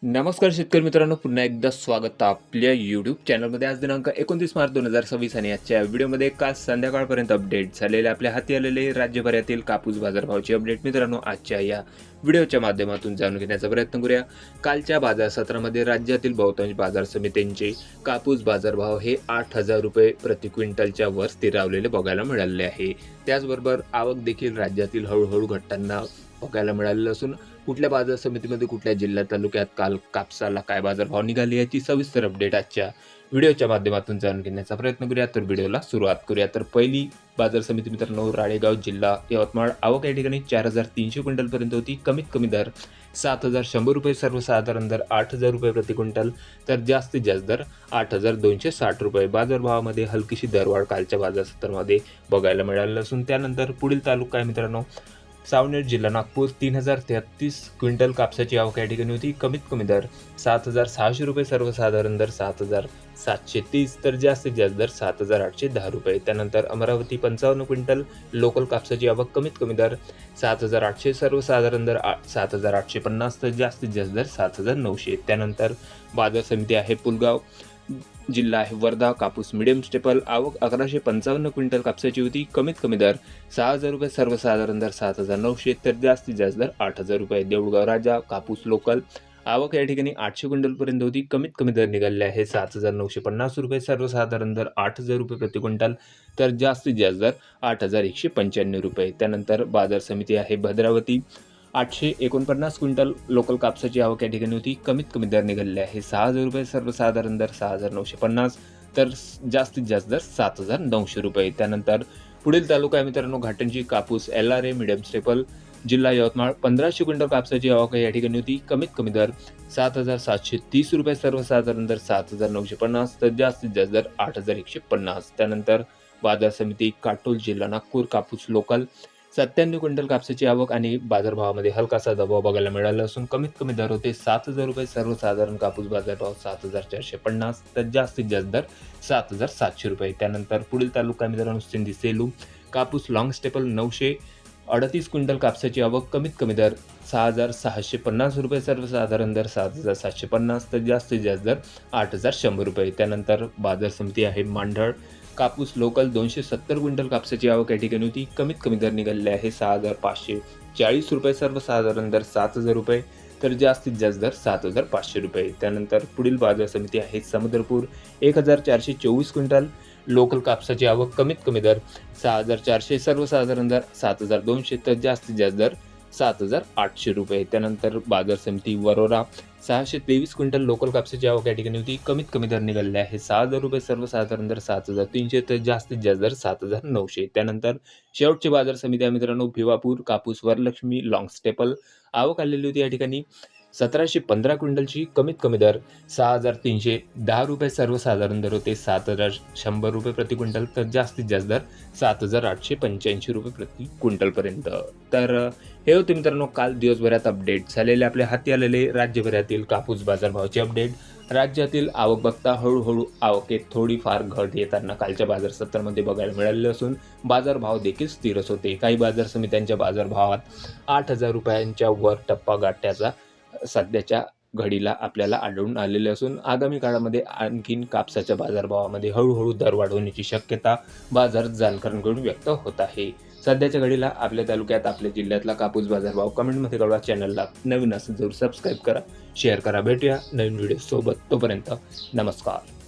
नमस्कार शेतकरी मित्रांनो, पुन्हा एकदा स्वागत आपल्या यूट्यूब चॅनलमध्ये। आज दिनांक 29 मार्च 2026 आणि आजच्या व्हिडिओमध्ये काल संध्याकाळपर्यंत अपडेट झालेले आपल्या हाती आलेले राज्यभरातील कापूस बाजारभावाची अपडेट मित्रांनो आजच्या या व्हिडिओच्या माध्यमातून जाणून घेण्याचा प्रयत्न करूया। कालच्या बाजार सत्रामध्ये राज्यातील बहुतांश बाजार समित्यांचे कापूस बाजारभाव हे 8,000 रुपये प्रति क्विंटलच्या वर स्थिरावलेले बघायला मिळाले आहे। त्याचबरोबर आवक देखील राज्यातील हळूहळू घटताना बघायला मिळालेलं असून कुठल्या बाजार समितीमध्ये कुठल्या जिल्ह्यात तालुक्यात काल कापसाला काय बाजारभाव निघाले याची सविस्तर अपडेट आजच्या व्हिडिओच्या माध्यमातून जाणून घेण्याचा प्रयत्न करूया। तर व्हिडिओला सुरुवात करूया। तर पहिली बाजार समिती मित्रांनो राळेगाव जिल्हा यवतमाळ, आवक या ठिकाणी 4,300 क्विंटलपर्यंत होती। कमीत कमी दर 7,100 रुपये, सर्वसाधारण दर 8,000 रुपये प्रति क्विंटल, तर जास्तीत जास्त दर 8,260 रुपये। बाजारभावामध्ये हलकीशी दरवाढ कालच्या बाजार सत्रामध्ये बघायला मिळाली असून त्यानंतर पुढील तालुका आहे मित्रांनो सावनेर जिल्हा नागपूर, 3,033 क्विंटल कापसाची आवक या ठिकाणी होती। कमीत कमी दर 7,600 रुपये, सर्वसाधारण दर 7,730, तर जास्तीत जास्त दर 7,810 रुपये। त्यानंतर अमरावती 55 क्विंटल लोकल कापसाची आवक, कमीत कमी दर 7,800, सर्वसाधारण दर 7,850, तर जास्तीत जास्त दर 7,900। त्यानंतर बाजार समिती आहे पुलगाव जिल्हा आहे वर्धा, कापूस मीडियम स्टेपल, आवक 1,155 क्विंटल कापसाची होती। कमीत कमी दर 6,000 रुपये, सर्वसाधारण दर 7,900, तर जास्तीत जास्त दर 8,000 रुपये। देऊळगाव राजा कापूस लोकल, आवक या ठिकाणी 800 क्विंटलपर्यंत होती। कमीत कमी दर निघाले आहे 7,950 रुपये, सर्वसाधारण दर 8,000 रुपये प्रति क्विंटल, तर जास्तीत जास्त दर 8,195 रुपये। त्यानंतर बाजार समिती आहे भद्रावती, 849 क्विंटल लोकल कापसाची आवक या ठिकाणी होती। कमीत कमी दर निघालेले आहे 6,000 रुपये, सर्वसाधारण दर 6,950, तर जास्तीत जास्त दर 7,900 रुपये। त्यानंतर पुढील तालुका आहे मित्रांनो घाटंजी, कापूस LRA मीडियम स्टेपल, जिल्हा यवतमाळ, 1,500 क्विंटल कापसाची आवक या ठिकाणी होती। कमीत कमी दर 7,730 रुपये, सर्वसाधारण दर 7,950, तर जास्तीत जास्त दर 8,150। त्यानंतर बाजार समिती काटोल जिल्हा नागपूर, कापूस लोकल, 97 क्विंटल कापसाची आवक आणि बाजारभावामध्ये हलकासा दबाव बघायला मिळाला असून कमीत कमी दर होते 7,000 रुपये, सर्वसाधारण कापूस बाजारभाव 7,450, तर जास्तीत जास्त दर 7,700 रुपये। त्यानंतर पुढील तालुका मित्रांनो सिंधी सेलू, कापूस लॉंग स्टेपल, 938 क्विंटल कापसाची आवक, कमीत कमी दर 6,650 रुपये, सर्वसाधारण दर 7,750, तर जास्तीत जास्त दर 8,100 रुपये। त्यानंतर बाजार समिती आहे मांढळ, कापूस लोकल, 270 क्विंटल कापसाची आवक या ठिकाणी होती। कमीत कमी दर निघालेले आहे 6,540 रुपये, सर्वसाधारण दर 7,000 रुपये, तर जास्तीत जास्त दर 7,500 रुपये। त्यानंतर पुढील बाजार समिती आहे समुद्रपूर, 1,424 क्विंटल लोकल कापसाची आवक, कमीत कमी दर 6,400, सर्वसाधारण दर 7,200, तर जास्तीत जास्त दर 7,800 रुपये। त्यानंतर बाजार समिती वरोरा, 623 क्विंटल लोकल कापसाची आवक या ठिकाणी होती। कमीत कमी दर निघालेले आहे 6,000 रुपये, सर्वसाधारण दर 7,300, तर जास्तीत जास्त दर 7,900। त्यानंतर शेवटची बाजार समिती आहे मित्रांनो भिवापूर, कापूस वरलक्ष्मी लॉंग स्टेपल, आवक आलेली होती या ठिकाणी 1,715 क्विंटलची। कमीत कमी दर 6,310 रुपये, सर्वसाधारण दर होते 7,100 रुपये प्रति क्विंटल, तर जास्तीत जास्त दर 7,885 रुपये प्रति क्विंटलपर्यंत। तर हे होते मित्रांनो काल दिवसभरात अपडेट झालेले आपल्या हाती आलेले राज्यभरातील कापूस बाजारभावाचे अपडेट। राज्यातील आवक बघता हळूहळू आवकेत थोडीफार घट येताना कालच्या बाजार सत्रामध्ये बघायला मिळाले असून बाजारभाव देखील स्थिरच होते। काही बाजार समित्यांच्या बाजारभावात 8,000 रुपयांच्या वर टप्पा गाठण्याचा सध्याच्या घडीला आपल्याला आढळून आलेले असून आगामी काळामध्ये आणखीन कापसाच्या बाजारभावामध्ये हळूहळू दरवाढ होण्याची शक्यता बाजार जाणकारांकडून व्यक्त होत आहे। सध्याच्या घडीला आपल्या तालुक्यात आपल्या जिल्ह्यातला कापूस बाजारभाव कमेंटमध्ये कळवा। चॅनलला नवीन असेल जरूर सबस्क्राईब करा, शेअर करा। भेटूया नवीन व्हिडिओ सोबत, तोपर्यंत नमस्कार।